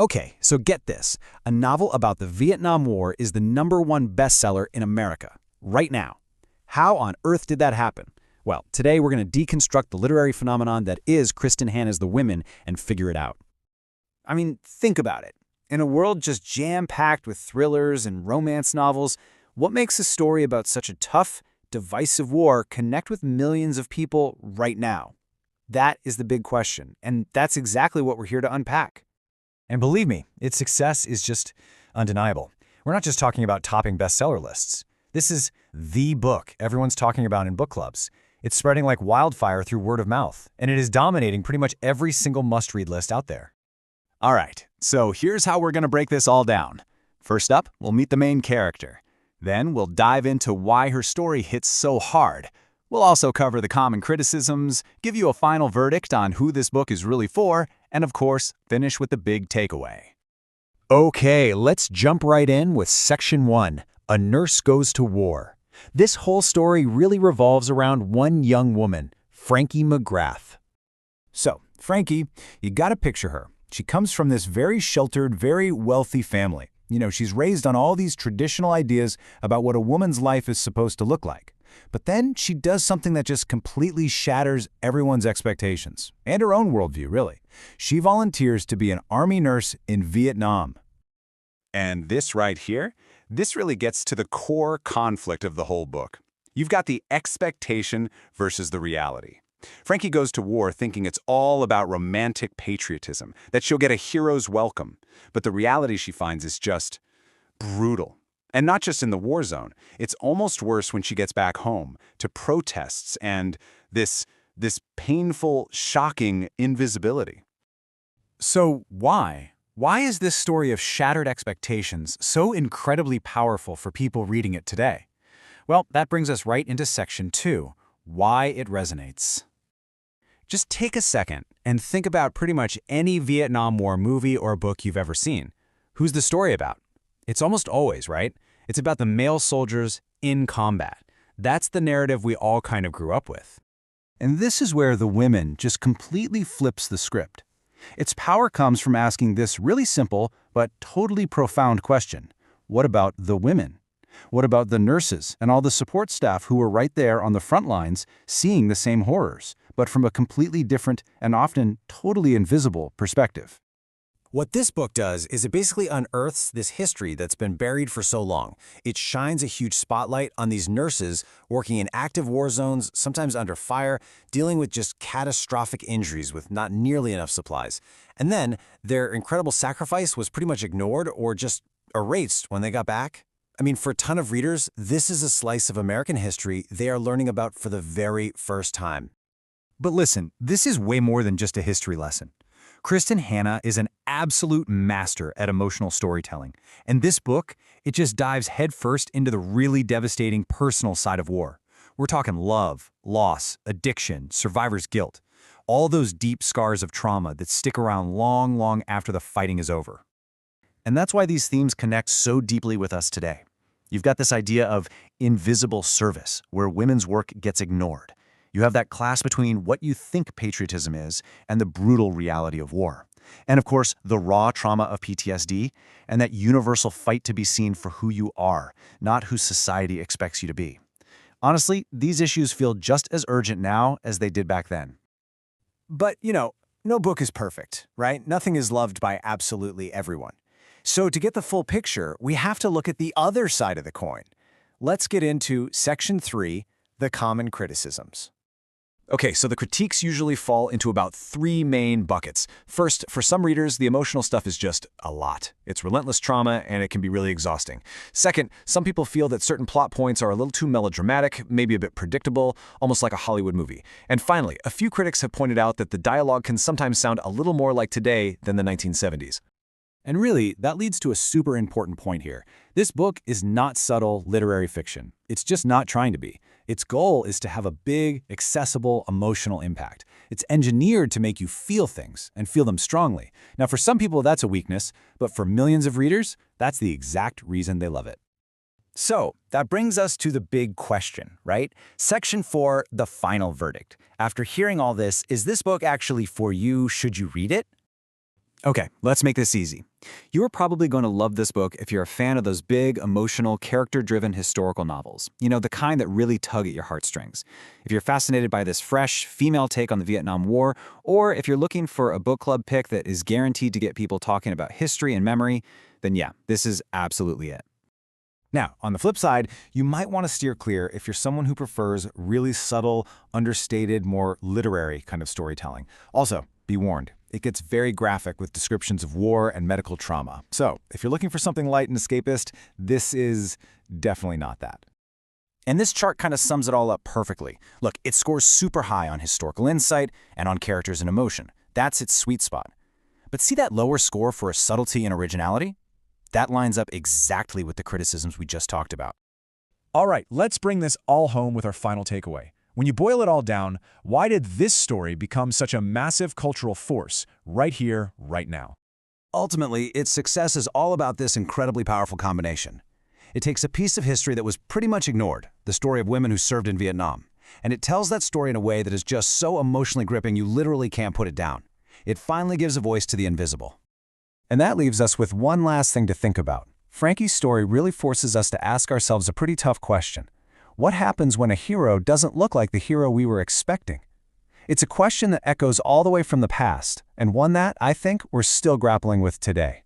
Okay, so get this. A novel about the Vietnam War is the #1 bestseller in America, right now. How on earth did that happen? Well, today we're going to deconstruct the literary phenomenon that is Kristin Hannah's The Women and figure it out. I mean, think about it. In a world just jam-packed with thrillers and romance novels, what makes a story about such a tough, divisive war connect with millions of people right now? That is the big question, and that's exactly what we're here to unpack. And believe me, its success is just undeniable. We're not just talking about topping bestseller lists. This is the book everyone's talking about in book clubs. It's spreading like wildfire through word of mouth, and it is dominating pretty much every single must-read list out there. All right, so here's how we're going to break this all down. First up, we'll meet the main character. Then we'll dive into why her story hits so hard. We'll also cover the common criticisms, give you a final verdict on who this book is really for, and of course, finish with the big takeaway. Okay, let's jump right in with Section 1, A Nurse Goes to War. This whole story really revolves around one young woman, Frankie McGrath. So, Frankie, you gotta picture her. She comes from this very sheltered, very wealthy family. She's raised on all these traditional ideas about what a woman's life is supposed to look like. But then she does something that just completely shatters everyone's expectations, and her own worldview, really. She volunteers to be an army nurse in Vietnam. And this right here, this really gets to the core conflict of the whole book. You've got the expectation versus the reality. Frankie goes to war thinking it's all about romantic patriotism, that she'll get a hero's welcome. But the reality she finds is just brutal. And not just in the war zone. It's almost worse when she gets back home to protests and this painful, shocking invisibility. So why? Why is this story of shattered expectations so incredibly powerful for people reading it today? Well, that brings us right into Section 2, why it resonates. Just take a second and think about pretty much any Vietnam War movie or book you've ever seen. Who's the story about? It's almost always, right? It's about the male soldiers in combat. That's the narrative we all kind of grew up with. And this is where The Women just completely flips the script. Its power comes from asking this really simple but totally profound question. What about the women? What about the nurses and all the support staff who were right there on the front lines seeing the same horrors, but from a completely different and often totally invisible perspective? What this book does is it basically unearths this history that's been buried for so long. It shines a huge spotlight on these nurses working in active war zones, sometimes under fire, dealing with just catastrophic injuries with not nearly enough supplies. And then their incredible sacrifice was pretty much ignored or just erased when they got back. I mean, for a ton of readers, this is a slice of American history they are learning about for the very first time. But listen, this is way more than just a history lesson. Kristin Hannah is an absolute master at emotional storytelling, and this book, it just dives headfirst into the really devastating personal side of war. We're talking love, loss, addiction, survivor's guilt, all those deep scars of trauma that stick around long, long after the fighting is over. And that's why these themes connect so deeply with us today. You've got this idea of invisible service, where women's work gets ignored. You have that clash between what you think patriotism is and the brutal reality of war. And of course, the raw trauma of PTSD and that universal fight to be seen for who you are, not who society expects you to be. Honestly, these issues feel just as urgent now as they did back then. But, no book is perfect, right? Nothing is loved by absolutely everyone. So to get the full picture, we have to look at the other side of the coin. Let's get into Section 3, the common criticisms. Okay, so the critiques usually fall into about 3 main buckets. First, for some readers, the emotional stuff is just a lot. It's relentless trauma, and it can be really exhausting. Second, some people feel that certain plot points are a little too melodramatic, maybe a bit predictable, almost like a Hollywood movie. And finally, a few critics have pointed out that the dialogue can sometimes sound a little more like today than the 1970s. And really, that leads to a super important point here. This book is not subtle literary fiction. It's just not trying to be. Its goal is to have a big, accessible, emotional impact. It's engineered to make you feel things and feel them strongly. Now, for some people, that's a weakness, but for millions of readers, that's the exact reason they love it. So, that brings us to the big question, right? Section 4, the final verdict. After hearing all this, is this book actually for you? Should you read it? Okay, let's make this easy. You're probably going to love this book if you're a fan of those big, emotional, character-driven historical novels. You know, the kind that really tug at your heartstrings. If you're fascinated by this fresh, female take on the Vietnam War, or if you're looking for a book club pick that is guaranteed to get people talking about history and memory, then yeah, this is absolutely it. Now, on the flip side, you might want to steer clear if you're someone who prefers really subtle, understated, more literary kind of storytelling. Also, be warned, it gets very graphic with descriptions of war and medical trauma. So, if you're looking for something light and escapist, this is definitely not that. And this chart kind of sums it all up perfectly. Look, it scores super high on historical insight and on characters and emotion. That's its sweet spot. But see that lower score for subtlety and originality? That lines up exactly with the criticisms we just talked about. All right, let's bring this all home with our final takeaway. When you boil it all down, why did this story become such a massive cultural force right here, right now? Ultimately, its success is all about this incredibly powerful combination. It takes a piece of history that was pretty much ignored, the story of women who served in Vietnam, and it tells that story in a way that is just so emotionally gripping you literally can't put it down. It finally gives a voice to the invisible. And that leaves us with one last thing to think about. Frankie's story really forces us to ask ourselves a pretty tough question. What happens when a hero doesn't look like the hero we were expecting? It's a question that echoes all the way from the past, and one that, I think, we're still grappling with today.